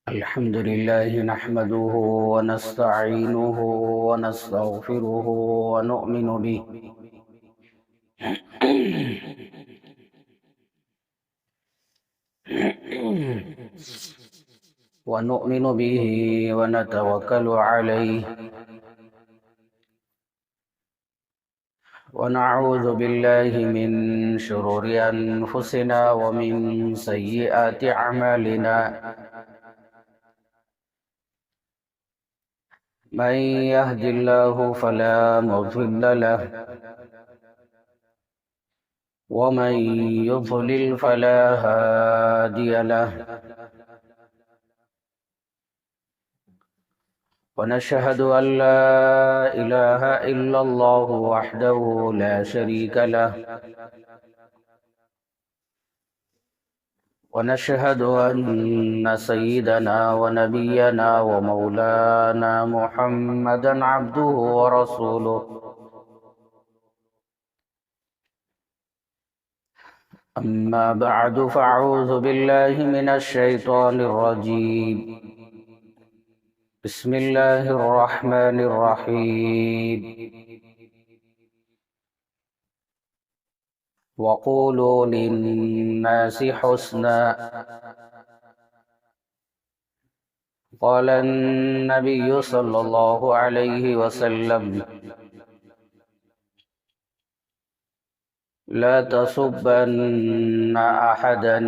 الحمد لله نحمده ونستعينه ونستغفره ونؤمن به ونؤمن به ونتوكل عليه ونعوذ بالله من شرور أنفسنا ومن سيئات أعمالنا من يهد الله فلا مضل له ومن يضلل فلا هادي له ونشهد أن لا إله إلا الله وحده لا شريك له ونشهد أن سيدنا ونبينا ومولانا محمدا عبده ورسوله أما بعد فأعوذ بالله من الشيطان الرجيم بسم الله الرحمن الرحيم وقولوا للناس حسنا قال النبي صلى الله عليه وسلم لا تسبن أحدا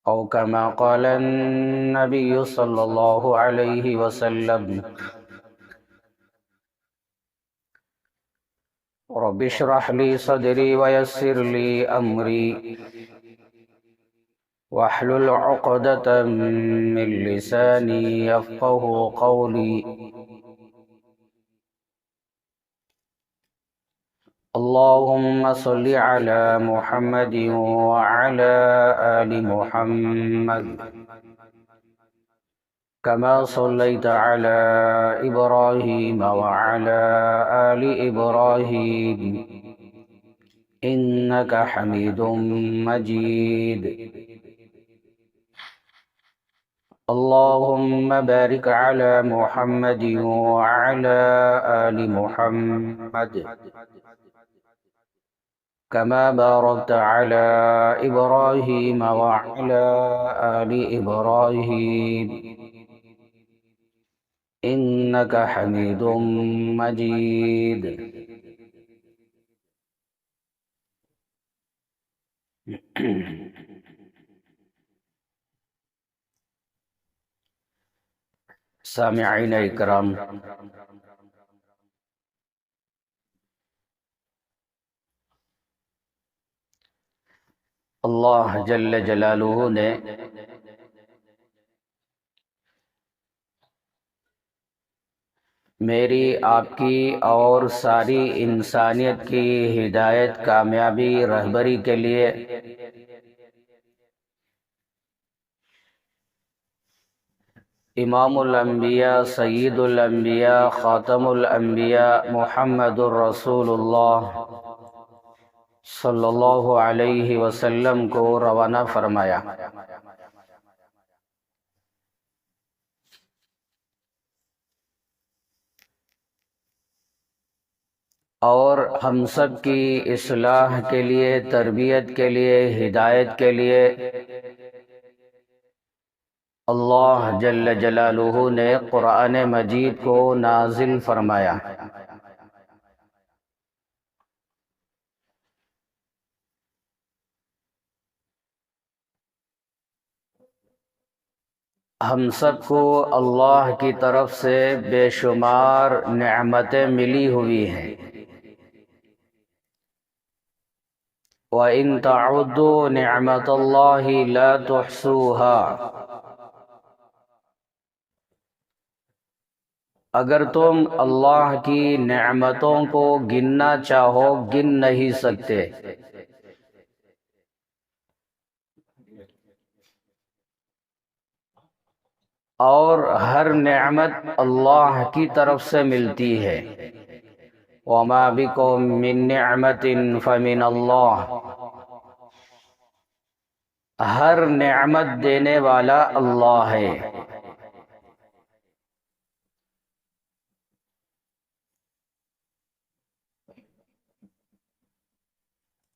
أو كما قال النبي صلى الله عليه وسلم رب اشرح لي صدري ويسر لي أمري واحلل عقدة من لساني يفقه قولي اللهم صل على محمد وعلى آل محمد كما صليت على إبراهيم وعلى آل إبراهيم إنك حميد مجيد اللهم بارك على محمد وعلى آل محمد كما باركت على إبراهيم وعلى آل إبراهيم إنك حميد مجيد سامعین اکرام، اللہ جل جلالہ نے میری آپ کی اور ساری انسانیت کی ہدایت، کامیابی، رہبری کے لیے امام الانبیاء، سید الانبیاء، خاتم الانبیاء محمد الرسول اللہ صلی اللہ علیہ وسلم کو روانہ فرمایا۔ اور ہم سب کی اصلاح کے لیے، تربیت کے لیے، ہدایت کے لیے اللہ جل جلالہ نے قرآن مجید کو نازل فرمایا۔ ہم سب کو اللہ کی طرف سے بے شمار نعمتیں ملی ہوئی ہیں۔ وَإِن تَعُدُّوا نِعْمَةَ اللَّهِ لَا تُحْصُوهَا، اگر تم اللہ کی نعمتوں کو گننا چاہو گن نہیں سکتے۔ اور ہر نعمت اللہ کی طرف سے ملتی ہے۔ وَمَا بِكُم مِّن نِّعْمَةٍ فَمِنَ اللَّهِ، ہر نعمت دینے والا اللہ ہے۔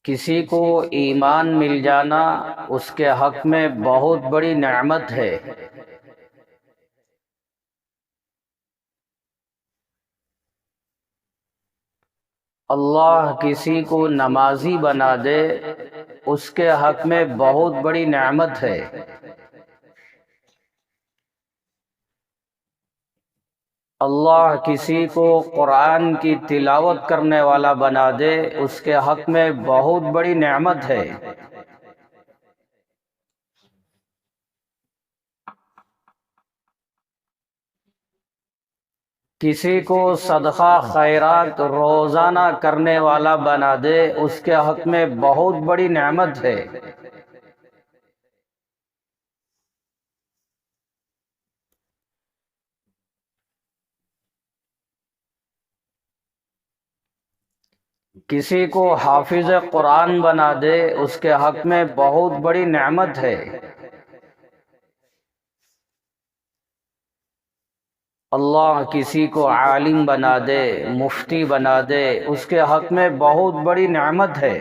کسی کو ایمان مل جانا اس کے حق میں بہت بڑی نعمت ہے۔ اللہ کسی کو نمازی بنا دے اس کے حق میں بہت بڑی نعمت ہے۔ اللہ کسی کو قرآن کی تلاوت کرنے والا بنا دے اس کے حق میں بہت بڑی نعمت ہے۔ کسی کو صدقہ خیرات روزانہ کرنے والا بنا دے اس کے حق میں بہت بڑی نعمت ہے۔ کسی کو حافظ قرآن بنا دے اس کے حق میں بہت بڑی نعمت ہے۔ اللہ کسی کو عالم بنا دے مفتی بنا دے اس کے حق میں بہت بڑی نعمت ہے۔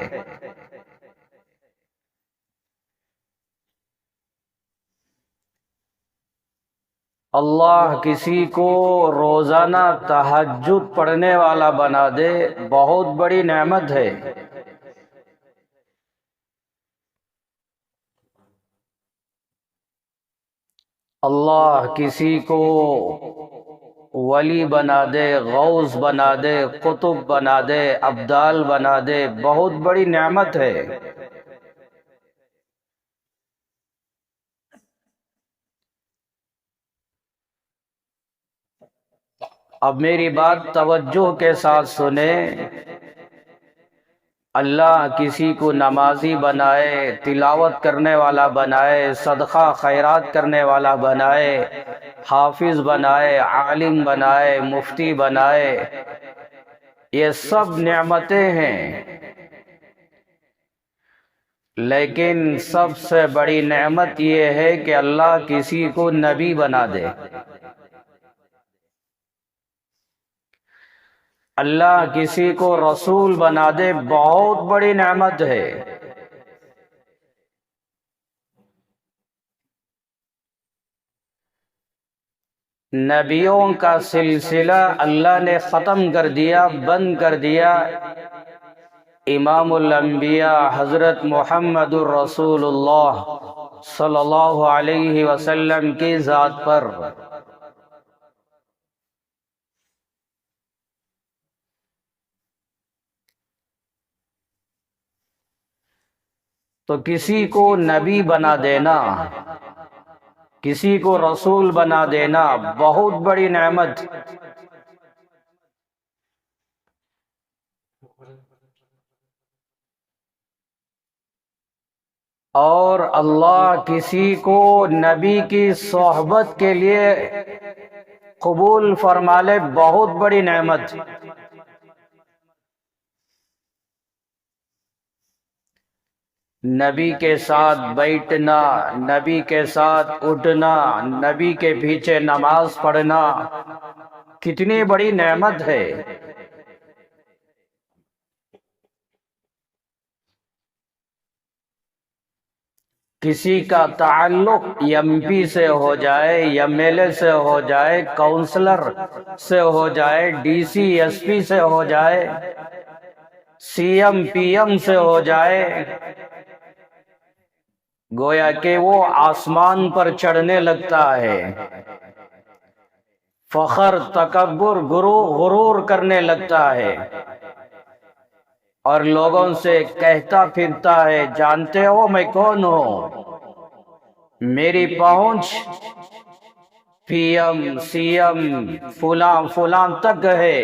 اللہ کسی کو روزانہ تہجد پڑھنے والا بنا دے بہت بڑی نعمت ہے۔ اللہ کسی کو ولی بنا دے غوث بنا دے قطب بنا دے ابدال بنا دے بہت بڑی نعمت ہے۔ اب میری بات توجہ کے ساتھ سنیں۔ اللہ کسی کو نمازی بنائے تلاوت کرنے والا بنائے صدقہ خیرات کرنے والا بنائے حافظ بنائے عالم بنائے مفتی بنائے، یہ سب نعمتیں ہیں، لیکن سب سے بڑی نعمت یہ ہے کہ اللہ کسی کو نبی بنا دے۔ اللہ کسی کو رسول بنا دے بہت بڑی نعمت ہے۔ نبیوں کا سلسلہ اللہ نے ختم کر دیا، بند کر دیا امام الانبیاء حضرت محمد الرسول اللہ صلی اللہ علیہ وسلم کی ذات پر۔ تو کسی کو نبی بنا دینا، کسی کو رسول بنا دینا بہت بڑی نعمت۔ اور اللہ کسی کو نبی کی صحبت کے لیے قبول فرما لے بہت بڑی نعمت۔ نبی کے ساتھ بیٹھنا، نبی کے ساتھ اٹھنا، نبی کے پیچھے نماز پڑھنا کتنی بڑی نعمت ہے۔ کسی کا تعلق ایم پی سے ہو جائے، ایم ایل اے سے ہو جائے، کونسلر سے ہو جائے، ڈی سی ایس پی سے ہو جائے، سی ایم پی ایم سے ہو جائے، گویا کہ وہ آسمان پر چڑھنے لگتا ہے، فخر تکبر غرور کرنے لگتا ہے، اور لوگوں سے کہتا پھرتا ہے جانتے ہو میں کون ہوں، میری پہنچ پی ایم سی ایم فلاں فلاں تک ہے۔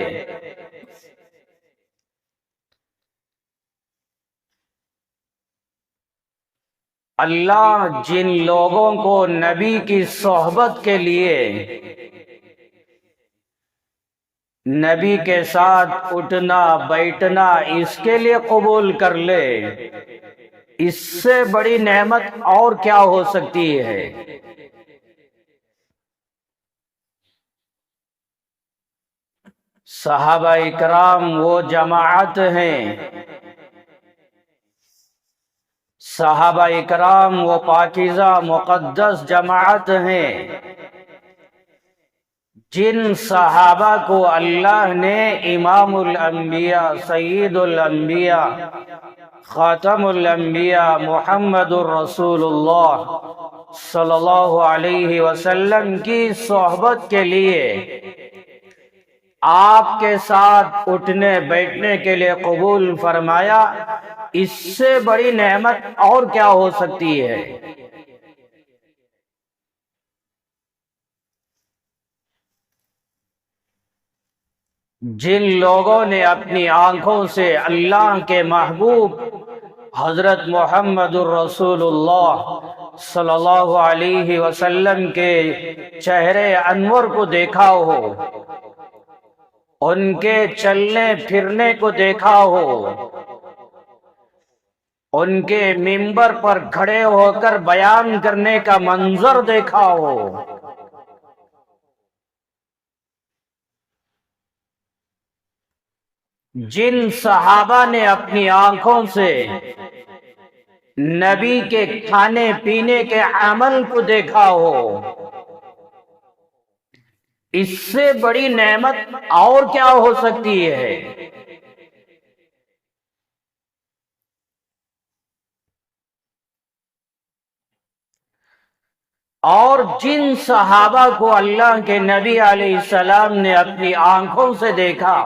اللہ جن لوگوں کو نبی کی صحبت کے لیے نبی کے ساتھ اٹھنا بیٹھنا اس کے لیے قبول کر لے، اس سے بڑی نعمت اور کیا ہو سکتی ہے؟ صحابہ اکرام وہ جماعت ہیں، صحابہ اکرام وہ پاکیزہ مقدس جماعت ہیں جن صحابہ کو اللہ نے امام الانبیاء، سید الانبیاء، خاتم الانبیاء محمد الرسول اللہ صلی اللہ علیہ وسلم کی صحبت کے لیے آپ کے ساتھ اٹھنے بیٹھنے کے لیے قبول فرمایا۔ اس سے بڑی نعمت اور کیا ہو سکتی ہے؟ جن لوگوں نے اپنی آنکھوں سے اللہ کے محبوب حضرت محمد الرسول اللہ صلی اللہ علیہ وسلم کے چہرے انور کو دیکھا ہو، ان کے چلنے پھرنے کو دیکھا ہو، ان کے منبر پر کھڑے ہو کر بیان کرنے کا منظر دیکھا ہو، جن صحابہ نے اپنی آنکھوں سے نبی کے کھانے پینے کے عمل کو دیکھا ہو، اس سے بڑی نعمت اور کیا ہو سکتی ہے؟ اور جن صحابہ کو اللہ کے نبی علیہ السلام نے اپنی آنکھوں سے دیکھا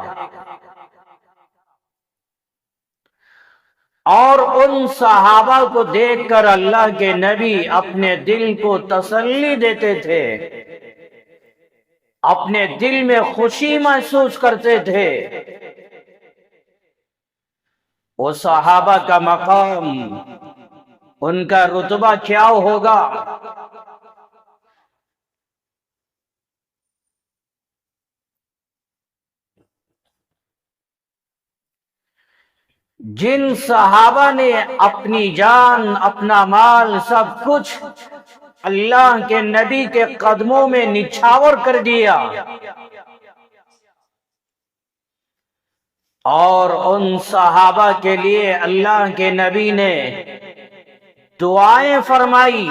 اور ان صحابہ کو دیکھ کر اللہ کے نبی اپنے دل کو تسلی دیتے تھے، اپنے دل میں خوشی محسوس کرتے تھے، وہ صحابہ کا مقام، ان کا رتبہ کیا ہوگا؟ جن صحابہ نے اپنی جان، اپنا مال، سب کچھ اللہ کے نبی کے قدموں میں نچھاور کر دیا اور ان صحابہ کے لیے اللہ کے نبی نے دعائیں فرمائی،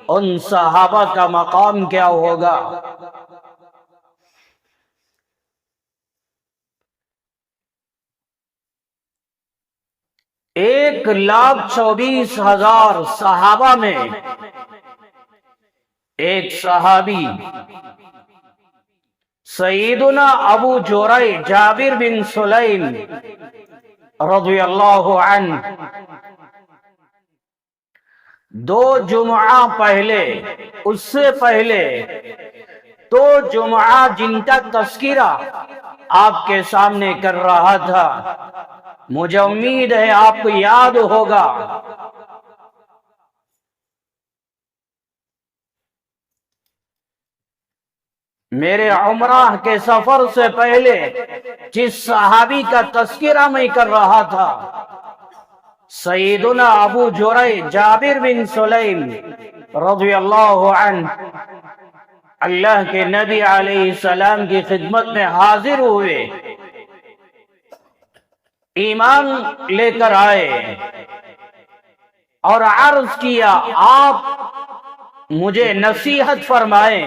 ان صحابہ کا مقام کیا ہوگا؟ ایک 1,24,000 صحابہ میں ایک صحابی سیدنا ابو جريح جابر بن سلیم رضی اللہ عنہ 2 جمعہ پہلے، اس سے پہلے 2 جمعہ جن کا تذکرہ آپ کے سامنے کر رہا تھا، مجھے امید ہے آپ کو یاد ہوگا۔ میرے عمرہ کے سفر سے پہلے جس صحابی کا تذکرہ میں کر رہا تھا، سیدنا ابو جريح جابر بن سلیم رضی اللہ عنہ اللہ کے نبی علیہ السلام کی خدمت میں حاضر ہوئے، ایمان لے کر آئے اور عرض کیا آپ مجھے نصیحت فرمائیں۔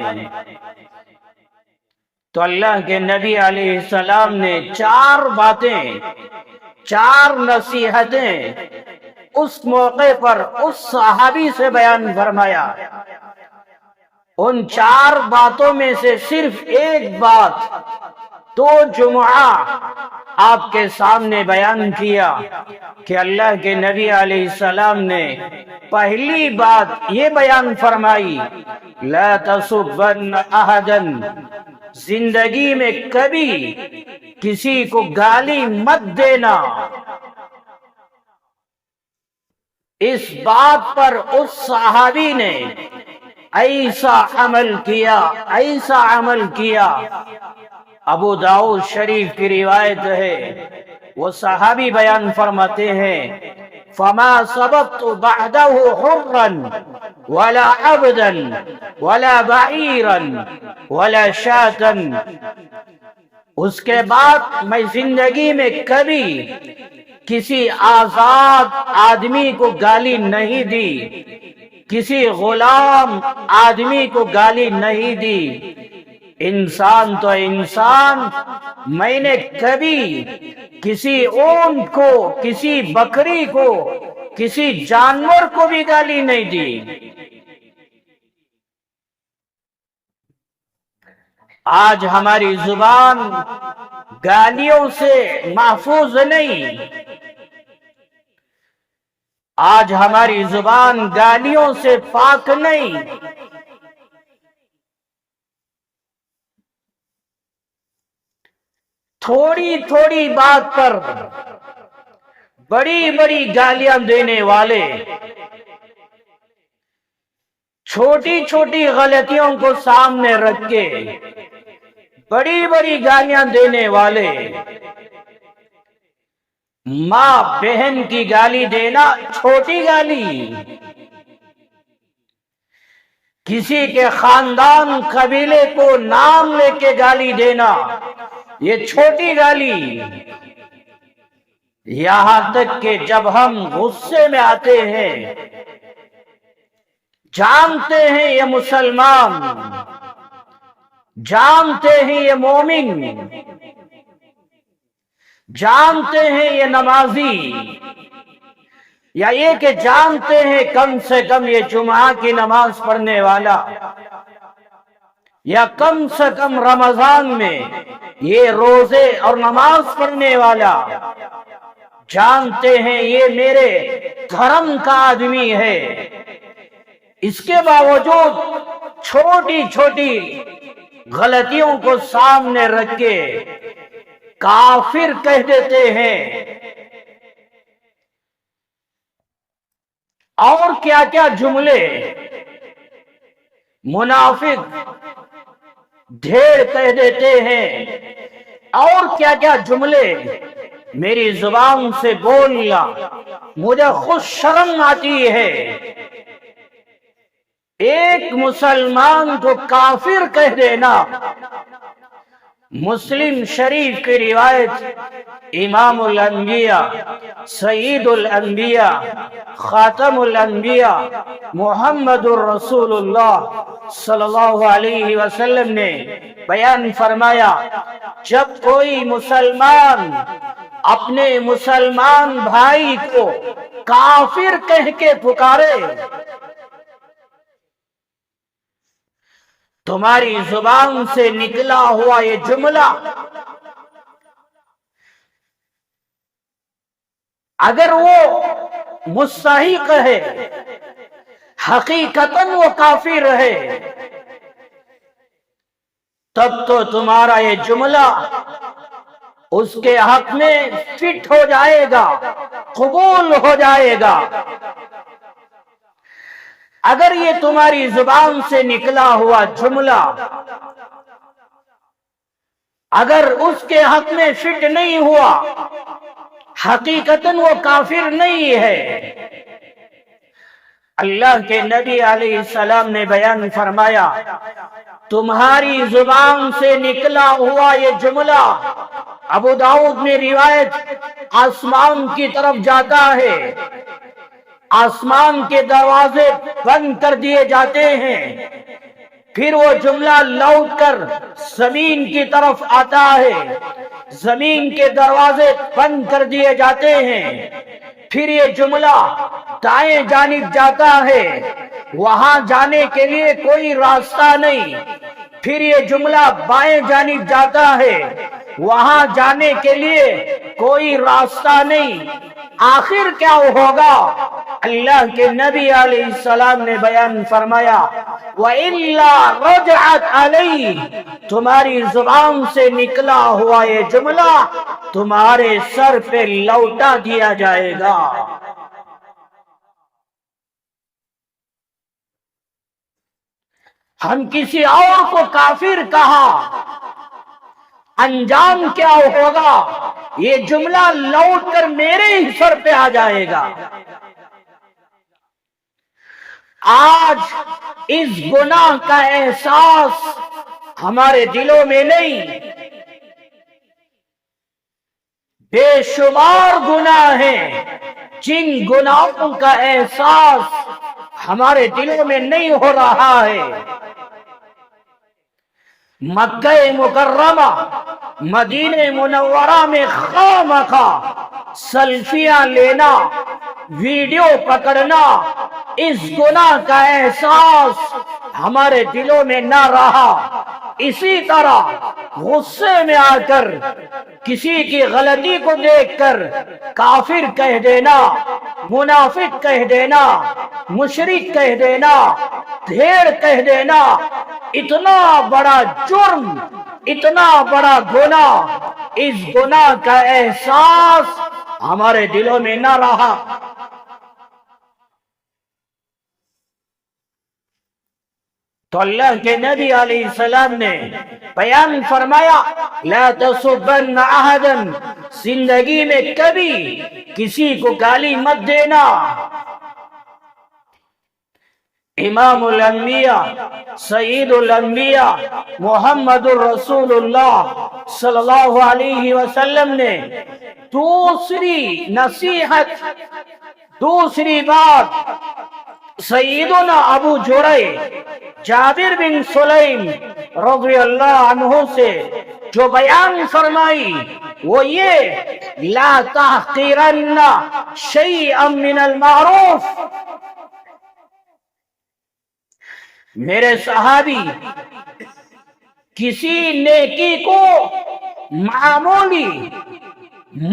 تو اللہ کے نبی علیہ السلام نے 4 باتیں، 4 نصیحتیں اس موقع پر اس صحابی سے بیان فرمایا۔ ان 4 باتوں میں سے صرف ایک بات 2 جمعہ آپ کے سامنے بیان کیا کہ اللہ کے نبی علیہ السلام نے پہلی بات یہ بیان فرمائی، لا تسبن احدا، زندگی میں کبھی کسی کو گالی مت دینا۔ اس بات پر اس صحابی نے ایسا عمل کیا، ابو داؤد شریف کی روایت ہے، وہ صحابی بیان فرماتے ہیں فما سبقت بعده حرا ولا عبدا ولا بعيرا ولا شاة، اس کے بعد میں زندگی میں کبھی کسی آزاد آدمی کو گالی نہیں دی، کسی غلام آدمی کو گالی نہیں دی، انسان تو انسان، میں نے کبھی کسی اونٹ کو، کسی بکری کو، کسی جانور کو بھی گالی نہیں دی۔ آج ہماری زبان گالیوں سے محفوظ نہیں، آج ہماری زبان گالیوں سے پاک نہیں۔ تھوڑی تھوڑی بات پر بڑی بڑی گالیاں دینے والے، چھوٹی چھوٹی غلطیوں کو سامنے رکھ کے بڑی بڑی گالیاں دینے والے، ماں بہن کی گالی دینا چھوٹی گالی، کسی کے خاندان قبیلے کو نام لے کے گالی دینا یہ چھوٹی گالی، یہاں تک کہ جب ہم غصے میں آتے ہیں، جانتے ہیں یہ مسلمان، جانتے ہیں یہ مومن، جانتے ہیں یہ نمازی، یا یہ کہ جانتے ہیں کم سے کم یہ جمعہ کی نماز پڑھنے والا، یا کم سے کم رمضان میں یہ روزے اور نماز پڑھنے والا، جانتے ہیں یہ میرے دھرم کا آدمی ہے، اس کے باوجود چھوٹی چھوٹی غلطیوں کو سامنے رکھ کے کافر کہہ دیتے ہیں، اور کیا کیا جملے منافق ڈھیر کہہ دیتے ہیں، اور کیا کیا جملے میری زبان سے بولنا مجھے خود شرم آتی ہے۔ ایک مسلمان کو کافر کہہ دینا، مسلم شریف کی روایت، امام الانبیاء، سید الانبیاء، خاتم الانبیاء محمد الرسول اللہ صلی اللہ علیہ وسلم نے بیان فرمایا، جب کوئی مسلمان اپنے مسلمان بھائی کو کافر کہہ کے پکارے، تمہاری زبان سے نکلا ہوا یہ جملہ اگر وہ مستحق ہے، حقیقتاً وہ کافر ہے، تب تو تمہارا یہ جملہ اس کے حق میں فٹ ہو جائے گا، قبول ہو جائے گا۔ اگر یہ تمہاری زبان سے نکلا ہوا جملہ اگر اس کے حق میں فٹ نہیں ہوا، حقیقتاً وہ کافر نہیں ہے۔ اللہ کے نبی علیہ السلام نے بیان فرمایا، تمہاری زبان سے نکلا ہوا یہ جملہ، ابو داؤد میں روایت، آسمان کی طرف جاتا ہے، آسمان کے دروازے بند کر دیے جاتے ہیں، پھر وہ جملہ لوٹ کر زمین کی طرف آتا ہے، زمین کے دروازے بند کر دیے جاتے ہیں، پھر یہ جملہ دائیں جانب جاتا ہے، وہاں جانے کے لیے کوئی راستہ نہیں، پھر یہ جملہ بائیں جانب جاتا ہے، وہاں جانے کے لیے کوئی راستہ نہیں، آخر کیا ہوگا؟ اللہ کے نبی علیہ السلام نے بیان فرمایا، وَإِلَّا رَجْعَتْ عَلَيْهِ، تمہاری زبان سے نکلا ہوا یہ جملہ تمہارے سر پہ لوٹا دیا جائے گا۔ ہم کسی اور کو کافر کہا، انجام کیا ہوگا؟ یہ جملہ لوٹ کر میرے ہی سر پہ آ جائے گا۔ آج اس گناہ کا احساس ہمارے دلوں میں نہیں۔ بے شمار گناہ ہیں جن گناہوں کا احساس ہمارے دلوں میں نہیں ہو رہا ہے۔ مکہ مکرمہ مدینہ منورہ میں خواہ سیلفیاں لینا، ویڈیو پکڑنا، اس گناہ کا احساس ہمارے دلوں میں نہ رہا۔ اسی طرح غصے میں آ کر کسی کی غلطی کو دیکھ کر کافر کہہ دینا، منافق کہہ دینا، مشرک کہہ دینا، ڈھیر کہہ دینا، اتنا بڑا جرم، اتنا بڑا گناہ، اس گناہ کا احساس ہمارے دلوں میں نہ رہا۔ تو اللہ کے نبی علیہ السلام نے بیان فرمایا، لا تسبن احدا، زندگی میں کبھی کسی کو گالی مت دینا۔ امام الانبیاء سید الانبیاء محمد الرسول اللہ صلی اللہ علیہ وسلم نے دوسری نصیحت، دوسری بات سیدنا ابو جريح جابر بن سلیم رضی اللہ عنہ سے جو بیان فرمائی وہ یہ، لا تحقرن شیئا من المعروف۔ میرے صحابی، کسی نیکی کو معمولی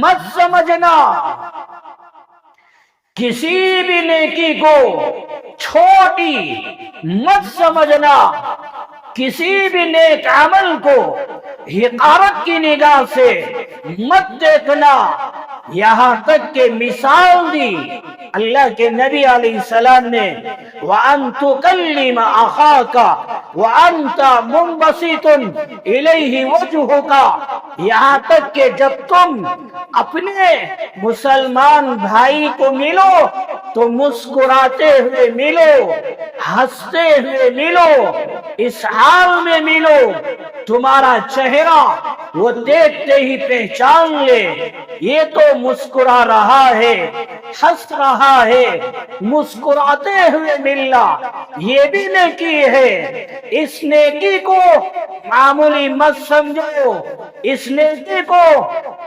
مت سمجھنا، کسی بھی نیکی کو چھوٹی مت سمجھنا، کسی بھی نیک عمل کو حقارت کی نگاہ سے مت دیکھنا۔ یہاں تک کہ مثال دی اللہ کے نبی علیہ السلام نے، وَأَن تُكَلِّمَ أَخَاكَ وَأَنْتَ مُنبَسِطٌ إِلَيْهِ وَجْهُكَ، یہاں تک کہ جب تم اپنے مسلمان بھائی کو ملو تو مسکراتے ہوئے ملو، ہنستے ہوئے ملو، اس حال میں ملو تمہارا چہرہ وہ دیکھتے ہی پہچان لے یہ تو مسکرا رہا ہے، ہنس رہا ہے۔ مسکراتے ہوئے ملنا یہ بھی نیکی ہے۔ اس نیکی کو معمولی مت سمجھو، اس نیکی کو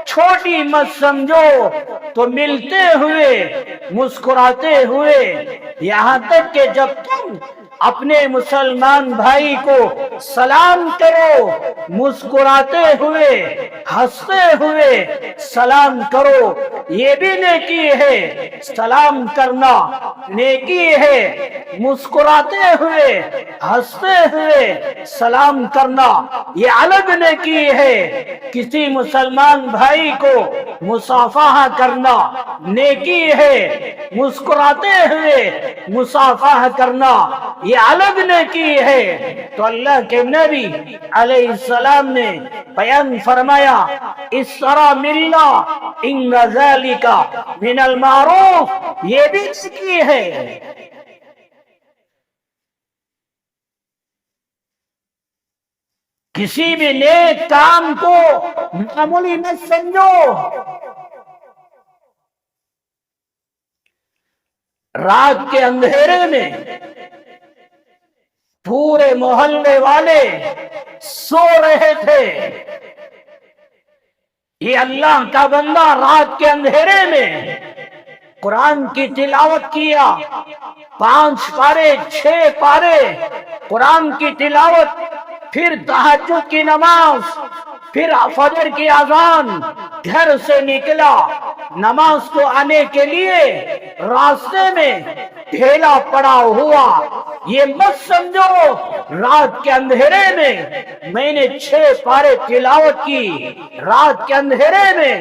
چھوٹی مت سمجھو۔ تو ملتے ہوئے، مسکراتے ہوئے، یہاں تک کہ جب تم اپنے مسلمان بھائی کو سلام کرو، مسکراتے ہوئے، ہنستے ہوئے سلام کرو، یہ بھی نیکی ہے۔ سلام کرنا نیکی ہے، مسکراتے ہوئے، ہنستے ہوئے سلام کرنا یہ الگ نیکی ہے۔ کسی مسلمان بھائی کو مصافحہ کرنا نیکی ہے، مسکراتے ہوئے مصافحہ کرنا یہ الگ نیکی ہے۔ تو اللہ کے نبی علیہ السلام نے بیان فرمایا، اس طرح ملنا ان ذالک من المعروف، یہ بھی نیکی ہے۔ کسی بھی نیک کام کو معمولی نہ سمجھو۔ رات کے اندھیرے میں پورے محلے والے سو رہے تھے، یہ اللہ کا بندہ رات کے اندھیرے میں قرآن کی تلاوت کیا، 5 پارے 6 پارے قرآن کی تلاوت، پھر تہجد کی نماز، پھر فجر کی اذان، گھر سے نکلا نماز کو آنے کے لیے، راستے میں ڈھیلا پڑا ہوا۔ یہ مت سمجھو رات کے اندھیرے میں نے 6 پارے تلاوت کی، رات کے اندھیرے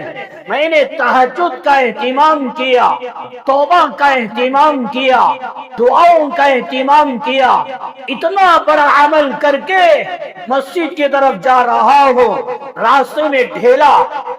میں نے تہجد کا اہتمام کیا، توبہ کا اہتمام کیا، دعاؤں کا اہتمام کیا، اتنا بڑا عمل کر کے مسجد کی طرف جا رہا ہو، راستے میں ڈھیلا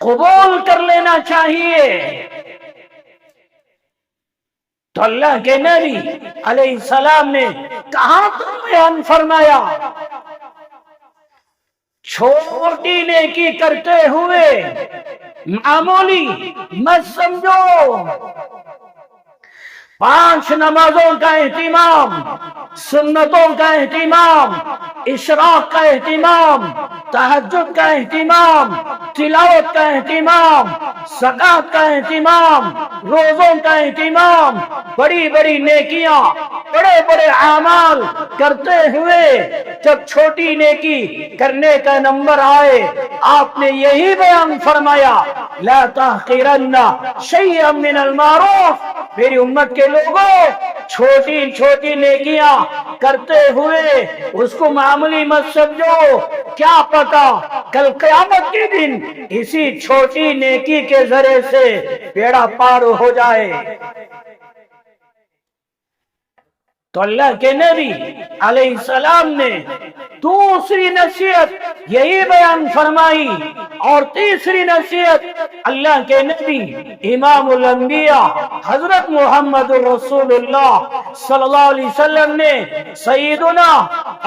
قبول کر لینا چاہیے۔ تو اللہ کے نبی علیہ السلام نے کہاں پر بیان فرمایا، چھوٹی نیکی کرتے ہوئے معمولی مت سمجھو۔ 5 نمازوں کا اہتمام، سنتوں کا اہتمام، اشراق کا اہتمام، تہجد کا اہتمام، تلاوت کا اہتمام، زکوٰۃ کا اہتمام، روزوں کا اہتمام، بڑی بڑی نیکیاں، بڑے بڑے اعمال کرتے ہوئے جب چھوٹی نیکی کرنے کا نمبر آئے، آپ نے یہی بیان فرمایا، لا تحقرن شیئا من المعروف، میری امت کے لوگوں چھوٹی چھوٹی نیکیاں کرتے ہوئے اس کو معمولی مت سمجھو، کیا پتا کل قیامت کے دن اسی چھوٹی نیکی کے ذریعے سے بیڑا پار ہو جائے۔ تو اللہ کے نبی علیہ السلام نے دوسری نصیحت یہی بیان فرمائی، اور تیسری نصیحت اللہ کے نبی امام الانبیاء حضرت محمد رسول اللہ صلی اللہ علیہ وسلم نے سیدنا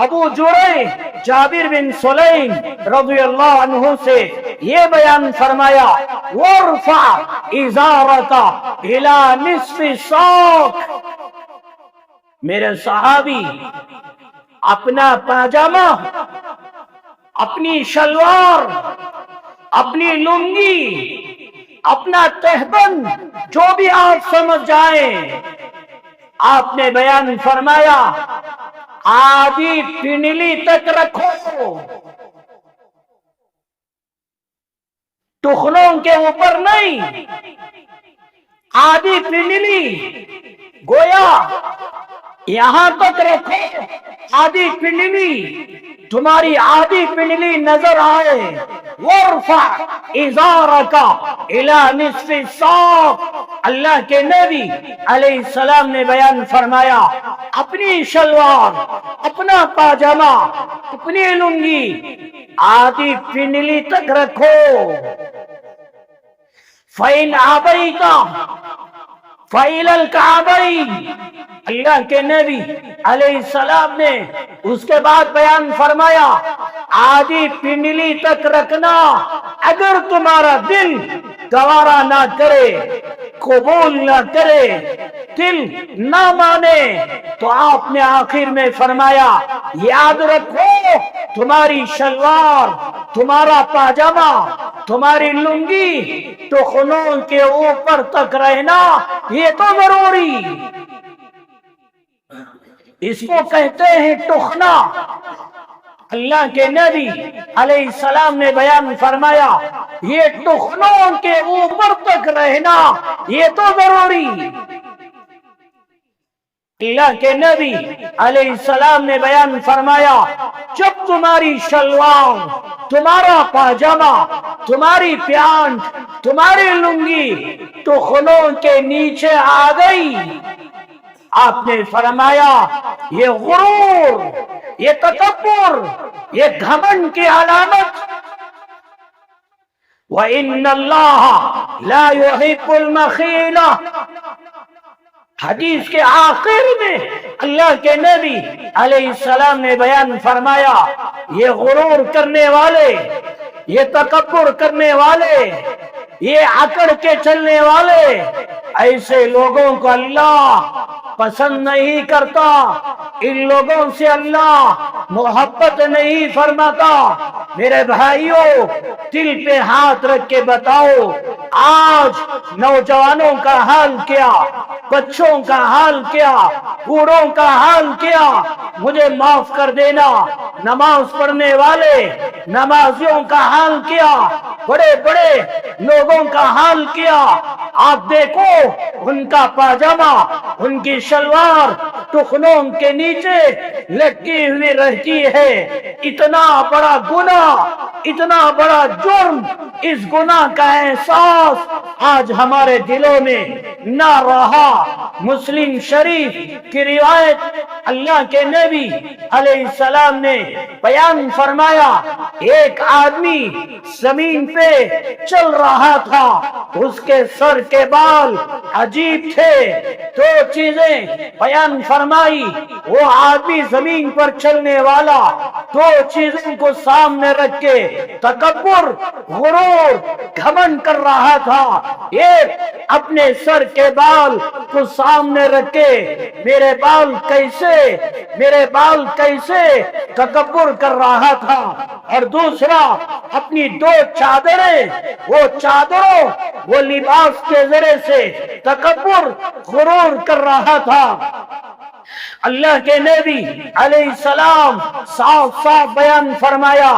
ابو جریح جابر بن سلیم رضی اللہ عنہ سے یہ بیان فرمایا، وارفع ازارک الی نصف ساق، میرے صحابی اپنا پاجامہ، اپنی شلوار، اپنی لنگی، اپنا تہبند، جو بھی آپ سمجھ جائیں، آپ نے بیان فرمایا آدھی پنڈلی تک رکھو، ٹخنوں کے اوپر نہیں، آدھی پنڈلی، گویا یہاں تک رکھو، آدھی پنڈلی، تمہاری آدھی پنڈلی نظر آئے۔ وارفع ازارک الی نصف الساق، اللہ کے نبی علیہ السلام نے بیان فرمایا اپنی شلوار، اپنا پاجامہ، اپنی لنگی آدھی پنڈلی تک رکھو۔ فَإِنْ أَبَيْتَ فَإِلَى الْكَعْبَيْنِ، اللہ کے نبی علیہ السلام نے اس کے بعد بیان فرمایا آدھی پنڈلی تک رکھنا، اگر تمہارا دل گوارا نہ کرے، قبول نہ کرے، دل نہ مانے، تو آپ نے آخر میں فرمایا یاد رکھو تمہاری شلوار، تمہارا پاجامہ، تمہاری لنگی ٹخنوں کے اوپر تک رہنا یہ تو ضروری، اس کو کہتے ہیں ٹخنا۔ اللہ کے نبی علیہ السلام نے بیان فرمایا یہ ٹخنوں کے اوپر تک رہنا یہ تو ضروری۔ اللہ کے نبی علیہ السلام نے بیان فرمایا جب تمہاری شلوار، تمہارا پاجامہ، تمہاری پیانٹ، تمہاری لنگی ٹخنوں کے نیچے آ گئی، آپ نے فرمایا یہ غرور، یہ تکبر، یہ گھمنڈ کی علامت۔ وَإِنَّ اللَّهَ لَا يُحِبُّ الْمَخِيلَةَ، حدیث کے آخر میں اللہ کے نبی علیہ السلام نے بیان فرمایا یہ غرور کرنے والے، یہ تکبر کرنے والے، یہ اکڑ کے چلنے والے، ایسے لوگوں کو اللہ پسند نہیں کرتا، ان لوگوں سے اللہ محبت نہیں فرماتا۔ میرے بھائیوں دل پہ ہاتھ رکھ کے بتاؤ آج نوجوانوں کا حال کیا، بچوں کا حال کیا، بوڑھوں کا حال کیا؟ مجھے معاف کر دینا، نماز پڑھنے والے نمازیوں کا حال کیا، بڑے بڑے لوگوں کا حال کیا؟ آپ دیکھو ان کا پاجامہ، ان کی شلوار ٹخنوں کے نیچے لٹکی ہوئی رہتی ہے۔ اتنا بڑا گناہ، اتنا بڑا جرم، اس گناہ کا احساس آج ہمارے دلوں میں نہ رہا۔ مسلم شریف کی روایت، اللہ کے نبی علیہ السلام نے بیان فرمایا، ایک آدمی زمین پہ چل رہا تھا، اس کے سر کے بال عجیب تھے۔ دو چیزیں بیان فرمائی، وہ آدمی زمین پر چلنے والا دو چیزوں کو سامنے رکھ کے تکبر، غرور، گھمنڈ کر رہا تھا۔ ایک اپنے سر کے بال کو سامنے رکھ کے میرے بال کیسے تکبر کر رہا تھا، اور دوسرا اپنی دو چادریں، وہ چادروں، وہ لباس کے ذریعے سے تکبر، غرور کر رہا تھا۔ اللہ کے نبی علیہ السلام صاف بیان فرمایا،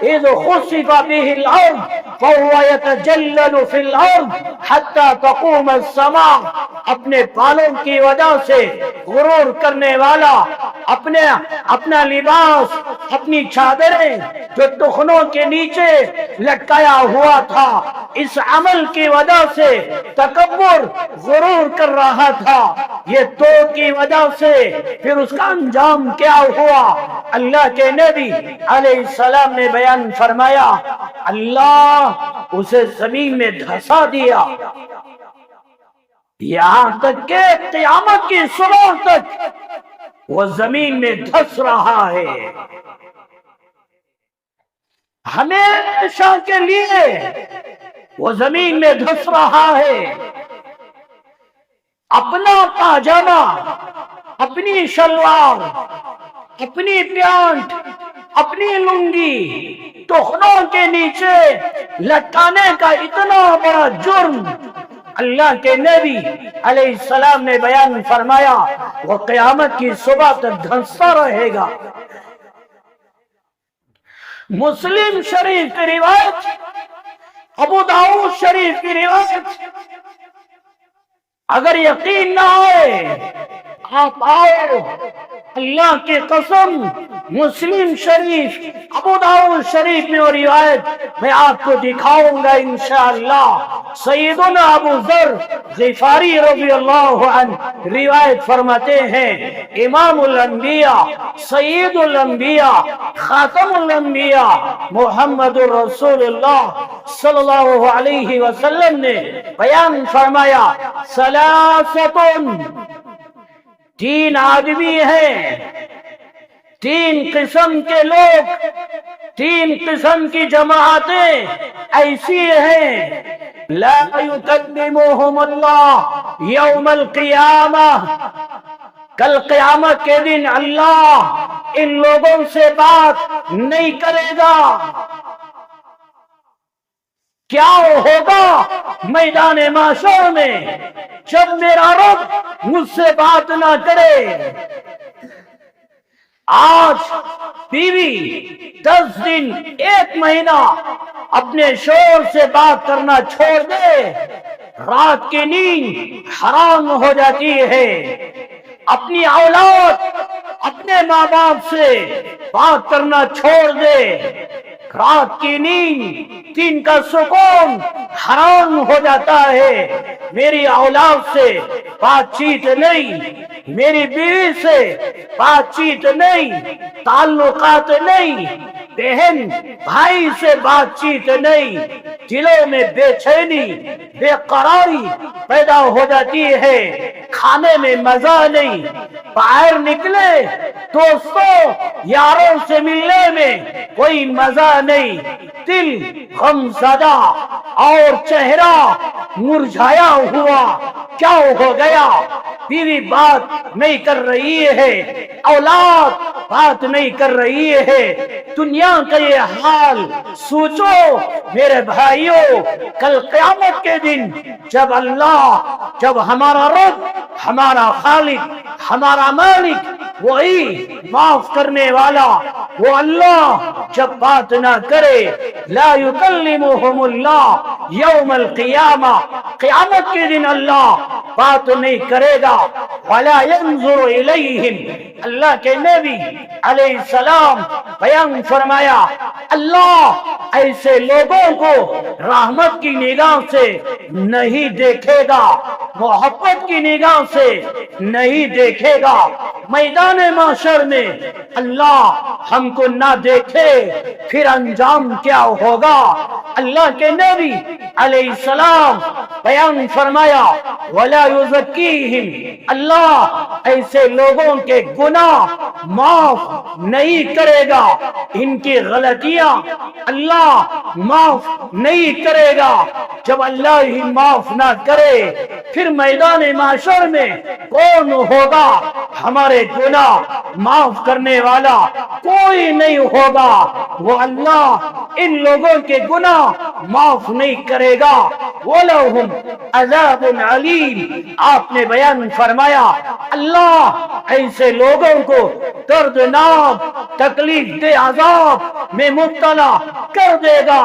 اذ خسف به الارض فهو يتجلل في الارض حتى تقوم السماء۔ اپنے بالوں کی وجہ سے غرور کرنے والا اپنا لباس، اپنی چادریں جو ٹخنوں کے نیچے لٹکایا ہوا تھا، اس عمل کی وجہ سے تکبر، غرور کر رہا تھا۔ یہ دو کی وجہ سے پھر اس کا انجام کیا ہوا؟ اللہ کے نبی علیہ السلام نے بیان فرمایا، اللہ اسے زمین میں دھسا دیا، یہاں تک کہ قیامت کی صبح تک وہ زمین میں دھس رہا ہے۔ ہمیشہ کے لیے وہ زمین میں دھس رہا ہے۔ اپنا پاجامہ، اپنی شلوار، اپنی پینٹ، اپنی لنگی ٹخنوں کے نیچے لٹکانے کا اتنا بڑا جرم اللہ کے نبی علیہ السلام نے بیان فرمایا، وہ قیامت کی صبح تک دھنستا رہے گا۔ مسلم شریف کی روایت، ابو داؤد شریف کی روایت، اگر یقین نہ آئے آپ آؤ، اللہ کی قسم، مسلم شریف، ابو داؤد شریف میں اور روایت میں آپ کو دکھاؤں گا انشاءاللہ۔ سیدنا ابو ذر غفاری رضی اللہ عنہ روایت فرماتے ہیں، امام الانبیاء، سید الانبیاء، خاتم الانبیاء محمد الرسول اللہ صلی اللہ علیہ وسلم نے بیان فرمایا، ثلاثۃ، تین آدمی ہیں، تین قسم کے لوگ، تین قسم کی جماعتیں ایسی ہیں، لا یکلمہم اللہ یوم القیامہ، کل قیامت کے دن اللہ ان لوگوں سے بات نہیں کرے گا۔ کیا ہوگا میدان محشر میں جب میرا رب مجھ سے بات نہ کرے؟ آج بیوی 10 دن 1 مہینہ اپنے شوہر سے بات کرنا چھوڑ دے، رات کی نیند حرام ہو جاتی ہے۔ اپنی اولاد، اپنے ماں باپ سے بات کرنا چھوڑ دے، رات کی نیند، دن کا سکون حرام ہو جاتا ہے۔ میری اولاد سے بات چیت نہیں، میری بیوی سے بات چیت نہیں، تعلقات نہیں، بہن بھائی سے بات چیت نہیں، دلوں میں بے چینی، بے قراری پیدا ہو جاتی ہے، کھانے میں مزہ نہیں، باہر نکلے دوستوں یاروں سے ملنے میں کوئی مزہ نہیں، دل غم زدہ اور چہرہ مرجھایا ہوا۔ کیا ہو گیا؟ بیوی بات نہیں کر رہی ہے، اولاد بات نہیں کر رہی ہے۔ دنیا کا یہ حال سوچو میرے بھائیوں، کل قیامت کے دن جب ہمارا رب، ہمارا خالق، ہمارا مالک، وہی معاف کرنے والا وہ اللہ جب بات نہ کرے، لا یکلمہم اللہ یوم القیامہ، قیامت کے دن اللہ بات نہیں کرے گا، ولا ینظر الیہم، اللہ کے نبی علیہ السلام بیان فرمایا اللہ ایسے لوگوں کو رحمت کی نگاہ سے نہیں دیکھے گا، محبت کی نگاہ سے نہیں دیکھے گا۔ میدان محشر میں اللہ ہم کو نہ دیکھے پھر انجام کیا ہوگا؟ اللہ کے نبی علیہ السلام بیان فرمایا وَلَا يُزَكِّيهِمْ، اللہ ایسے لوگوں کے گناہ معاف نہیں کرے گا، ان کی غلطیاں اللہ معاف نہیں کرے گا۔ جب اللہ ہی معاف نہ کرے پھر میدان محشر میں کون ہوگا؟ ہمارے گناہ معاف کرنے والا کوئی نہیں ہوگا، وہ اللہ ان لوگوں کے گناہ معاف نہیں کرے گا۔ وَلَهُمْ عَذَابٌ عَلِيمٌ، آپ نے بیان فرمایا اللہ ایسے لوگوں کو دردناک تکلیف دہ عذاب میں مبتلا کر دے گا۔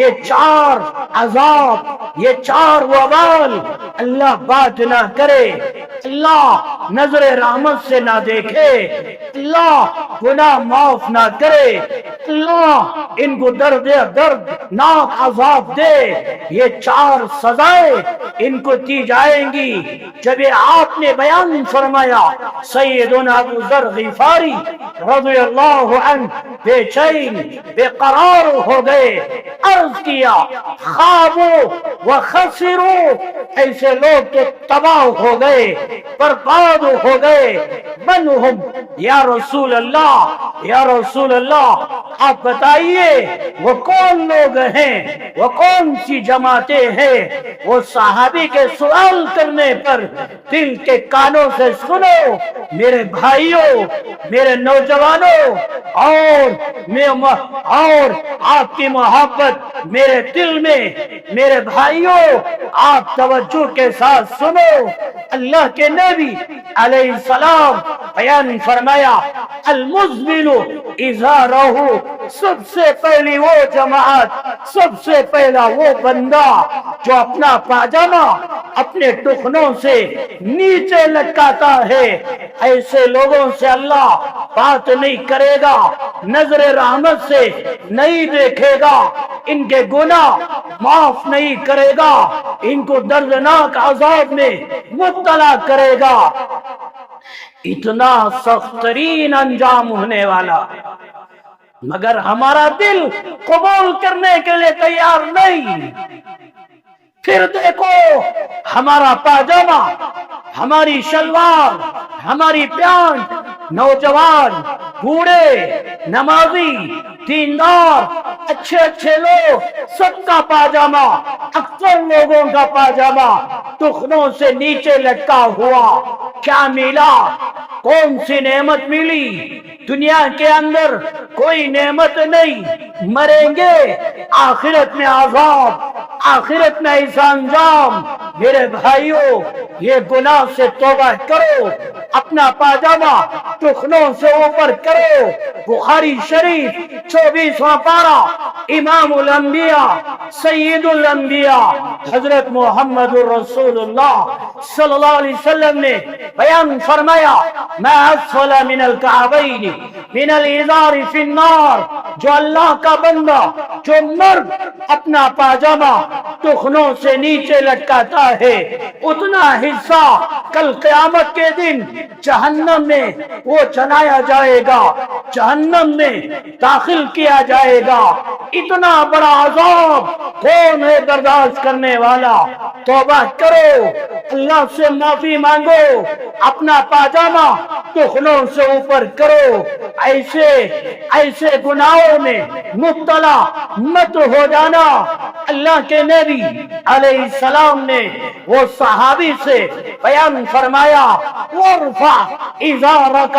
یہ چار عذاب، یہ چار وبال اللہ بات نہ کرے، اللہ نظر رحمت سے نہ دیکھے، اللہ گناہ معاف نہ کرے، اللہ ان کو دردناک عذاب دے۔ یہ چار سزائیں ان کو دی جائیں گی۔ جب یہ آپ نے بیان فرمایا سیدنا ابو ذر غفاری رضی اللہ عنہ بے چین بے قرار ہو گئے، عرض کیا خابوا وخسروا، ایسے لوگ تو تباہ ہو گئے، برباد ہو گئے۔ من ہم یا رسول اللہ، یا رسول اللہ آپ بتائیے وہ کون لوگ ہیں، وہ کون سی جماعتیں ہیں؟ وہ صحابی کے سوال کرنے پر دل کے کانوں سے سنو میرے بھائیوں، میرے نوجوانوں، اور آپ کی محبت میرے دل میں، میرے بھائیوں آپ توجہ کے ساتھ سنو۔ اللہ کے نبی علیہ السلام بیان فرمایا المزمل ازارہ، سب سے پہلی وہ جماعت، سب سے پہلا وہ بندہ جو اپنا پاجامہ اپنے ٹخنوں سے نیچے لٹکاتا ہے، ایسے لوگوں سے اللہ بات نہیں کرے گا، نظر رحمت سے نہیں دیکھے گا، ان کے گناہ معاف نہیں کرے گا، ان کو دردناک عذاب میں مبتلا کرے گا۔ اتنا سخت ترین انجام ہونے والا، مگر ہمارا دل قبول کرنے کے لیے تیار نہیں۔ پھر دیکھو ہمارا پاجامہ، ہماری شلوار، ہماری پینٹ، نوجوان، بوڑھے، نمازی، دیندار، اچھے اچھے لوگ، سب کا پاجامہ، اکثر لوگوں کا پاجامہ ٹخنوں سے نیچے لٹکا ہوا۔ کیا ملا؟ کون سی نعمت ملی؟ دنیا کے اندر کوئی نعمت نہیں، مریں گے آخرت میں عذاب، آخرت میں ایسا انجام۔ میرے بھائیوں یہ گناہ سے توبہ کرو، اپنا پاجامہ ٹخنوں سے اوپر کرو۔ بخاری شریف 24واں پارہ، امام الانبیاء سید الانبیاء حضرت محمد رسول اللہ صلی اللہ علیہ وسلم نے بیان فرمایا ما اسفل من الکعبین من الازار فی النار، جو اللہ کا بندہ، جو مرد اپنا پاجامہ ٹخنوں سے نیچے لٹکاتا ہے، اتنا حصہ کل قیامت کے دن جہنم میں وہ چلایا جائے گا، جہنم میں داخل کیا جائے گا۔ اتنا بڑا عذاب کون ہے برداشت کرنے والا؟ توبہ کرو، اللہ سے معافی مانگو، اپنا پاجامہ ٹخنوں سے اوپر کرو، ایسے گناہوں میں مبتلا مت ہو جانا۔ اللہ کے نبی علیہ السلام نے وہ صحابی سے بیان فرمایا وَارْفَعْ إِزَارَكَ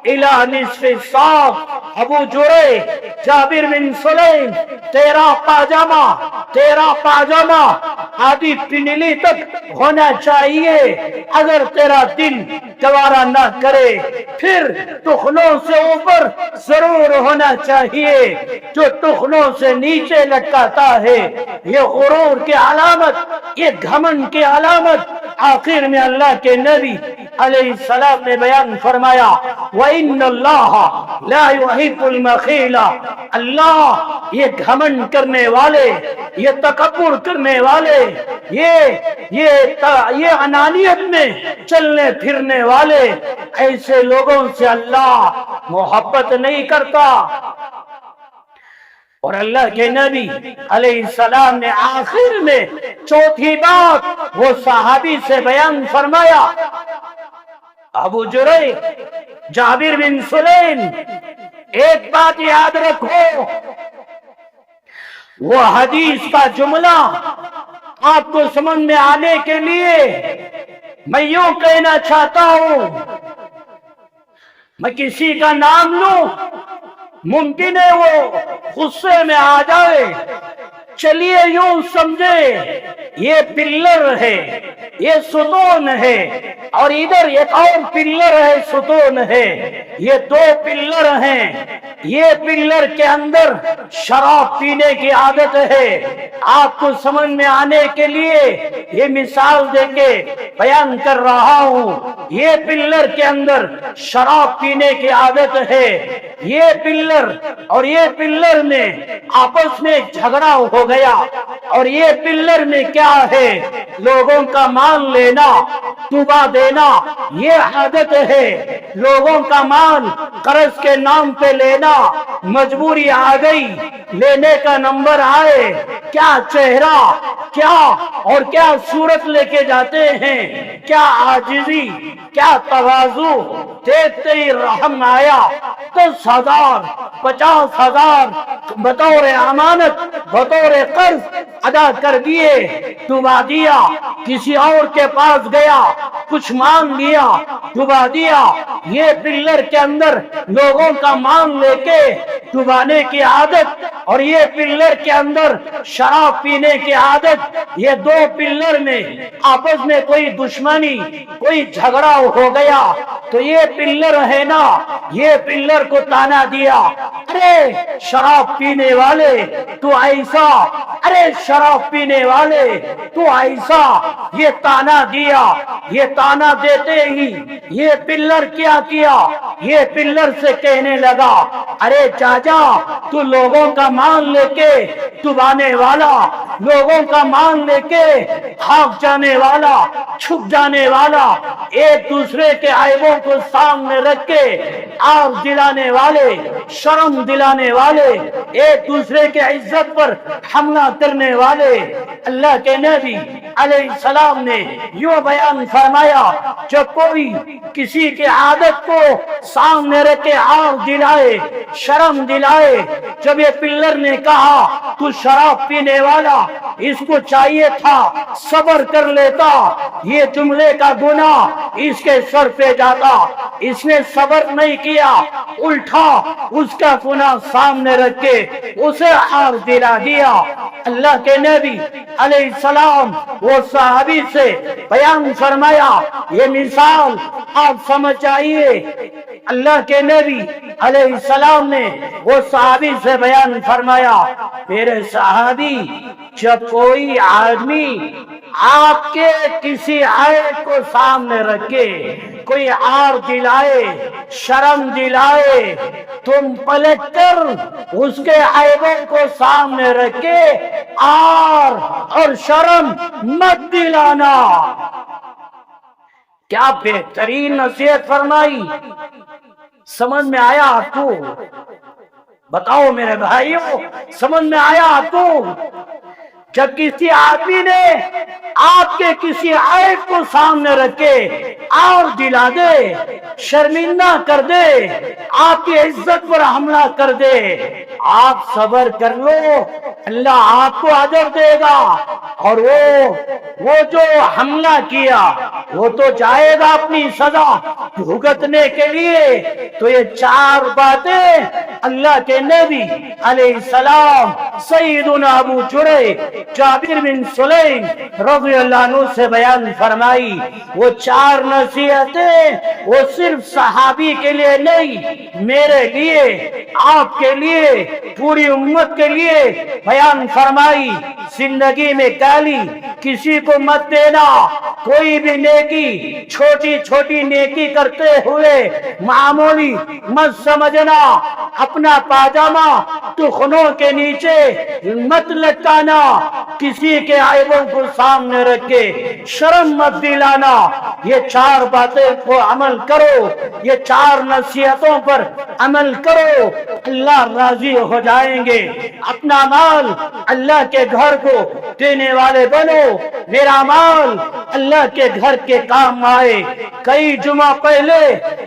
إِلَى نِصْفِ السَّاقِ، ابو جابر بن سلیم، تیرا پاجامہ آدھی پنڈلی تک ہونا چاہیے۔ اگر تیرا دل گوارا نہ کرے پھر ٹخنوں سے اوپر ضرور ہونا چاہیے۔ جو ٹخنوں سے نیچے لٹکاتا ہے یہ غرور کی علامت، یہ گھمنڈ کی علامت۔ آخر میں اللہ کے نبی علیہ السلام نے بیان فرمایا وَإِنَّ اللَّهَ لَا يُحِبُّ الْمَخِيلَ، اللہ یہ گھمنڈ کرنے والے، یہ تکبر کرنے والے، یہ انانیت میں چلنے پھرنے والے، ایسے لوگوں سے اللہ محبت نہیں کرتا۔ اور اللہ کے نبی علیہ السلام نے آخر میں چوتھی بات وہ صحابی سے بیان فرمایا۔ ابو جریح، جابر بن سلیم، ایک بات یاد رکھو، وہ حدیث کا جملہ آپ کو سمجھ میں آنے کے لیے میں یوں کہنا چاہتا ہوں، میں کسی کا نام لوں ممکن ہے وہ غصے میں آ جائے، چلیے یوں سمجھے یہ پلر ہے، یہ ستون ہے، اور ادھر ایک اور پلر ہے، ستون ہے، یہ دو پلر ہیں۔ یہ پلر کے اندر شراب پینے کی عادت ہے۔ آپ کو سمجھ میں آنے کے لیے یہ مثال دے کے بیان کر رہا ہوں۔ یہ پلر کے اندر شراب پینے کی عادت ہے، یہ پلر اور یہ پلر میں آپس میں جھگڑا ہو گیا، اور یہ پلر میں کیا ہے، لوگوں کا مال لینا، ڈبا دینا، یہ عادت ہے۔ لوگوں کا مال قرض کے نام پہ لینا، مجبوری آ گئی، لینے کا نمبر آئے، کیا چہرہ، کیا اور کیا صورت لے کے جاتے ہیں، کیا عاجزی، کیا تواضع، دیکھتے ہی رحم آیا، 10,000 50,000 بطور امانت، بطور قرض ادا کر دیے، ڈبا دیا، کسی اور کے پاس گیا، کچھ مانگ لیا، ڈبا دیا۔ یہ پلر کے اندر لوگوں کا مال لے کے ڈبانے کی عادت، اور یہ پلر کے اندر شراب پینے کی عادت، یہ دو پلر میں آپس میں کوئی دشمنی، کوئی جھگڑا ہو گیا، تو یہ پلر ہے نا، یہ پلر کو تانا دیا، ارے شراب پینے والے تو ایسا، ارے شراب پینے والے تو ایسا، یہ تانا دیا۔ یہ تانا دیتے ہی یہ پلر کیا کیا، یہ پلر سے کہنے لگا ارے چاچا تو لوگوں کا مال لے کے ڈبانے والا، لوگوں کا مال لے کے بھاگ جانے والا، چھپ جانے والا، ایک دوسرے کے عیبوں کو سامنے رکھ کے آگ دلانے والے، شرم دلانے والے، ایک دوسرے کے عزت پر حملہ کرنے والے۔ اللہ کے نبی علیہ السلام نے یوں بیان فرمایا جب کوئی کسی کی عادت کو سامنے رکھ کے آگ دلائے، شرم دلائے، جب یہ پلر نے کہا تو شراب پینے والا، اس کو چاہیے تھا صبر کر لیتا، یہ جملے کا گناہ اس کے سر پہ جاتا، اس نے صبر نہیں کیا، الٹا اس کا گناہ سامنے رکھ کے اسے آگ دلا دیا۔ اللہ کے نبی علیہ السلام وہ صحابی سے بیان فرمایا، یہ مثال آپ سمجھ آئیے۔ اللہ کے نبی علیہ السلام نے وہ صحابی سے بیان فرمایا، میرے صحابی جب کوئی آدمی آپ کے کسی عیب کو سامنے رکھے، کوئی آر دلائے، شرم دلائے، تم پلٹ کر اس کے عیبوں کو سامنے رکھے آر اور شرم مت دلانا۔ کیا بہترین نصیحت فرمائی، سمجھ میں آیا آپ کو؟ بتاؤ میرے بھائیوں، سمجھ میں آیا آپ کو؟ جب کسی آدمی نے آپ کے کسی عیب کو سامنے رکھے اور دلا دے، شرمندہ کر دے، آپ کی عزت پر حملہ کر دے، آپ صبر کر لو، اللہ آپ کو اجر دے گا۔ اور وہ جو حملہ کیا وہ تو جائے گا اپنی سزا بھگتنے کے لیے۔ تو یہ چار باتیں اللہ کے نبی علیہ السلام سیدنا ابو جرے جابر بن سلیم رضی اللہ عنہ سے بیان فرمائی۔ وہ چار نصیحتیں وہ صرف صحابی کے لیے نہیں، میرے لیے، آپ کے لیے، پوری امت کے لیے بیان فرمائی۔ زندگی میں گالی کسی کو مت دینا، کوئی بھی نیکی چھوٹی چھوٹی نیکی کرتے ہوئے معمولی مت سمجھنا، اپنا پاجامہ ٹخنوں کے نیچے مت لٹکانا، کسی کے عیبوں کو سامنے رکھ کے شرم مت دلانا۔ یہ چار باتیں کو عمل کرو، یہ چار نصیحتوں پر عمل کرو، اللہ راضی ہو جائیں گے۔ اپنا مال اللہ کے گھر کو دینے والے بنو، میرا مال اللہ کے گھر کے کام آئے۔ کئی جمعہ پہلے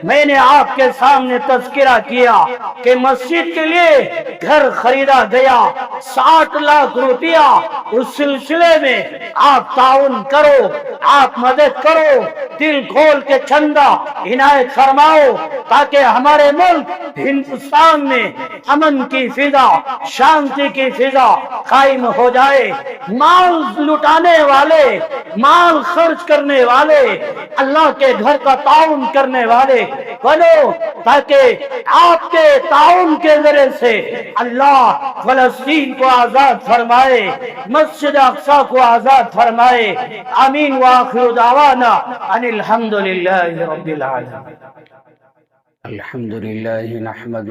میں نے آپ کے سامنے تذکرہ کیا کہ مسجد کے لیے گھر خریدا گیا 60 لاکھ روپیہ، اس سلسلے میں آپ تعاون کرو، آپ مدد کرو، دل کھول کے چندہ عنایت فرماؤ، تاکہ ہمارے ملک ہندوستان میں امن کی فضا، شانتی کی فضا قائم ہو جائے۔ مال لٹانے والے، مال خرچ کرنے والے، اللہ کے گھر کا تعاون کرنے والے بنو، تاکہ آپ کے تعاون کے ذریعے سے اللہ فلسطین کو آزاد فرمائے، مسجد اقصی کو آزاد فرمائے۔ آمین وآخر دعوانا ان الحمد للہ رب العالمین۔ الحمد للہ نحمد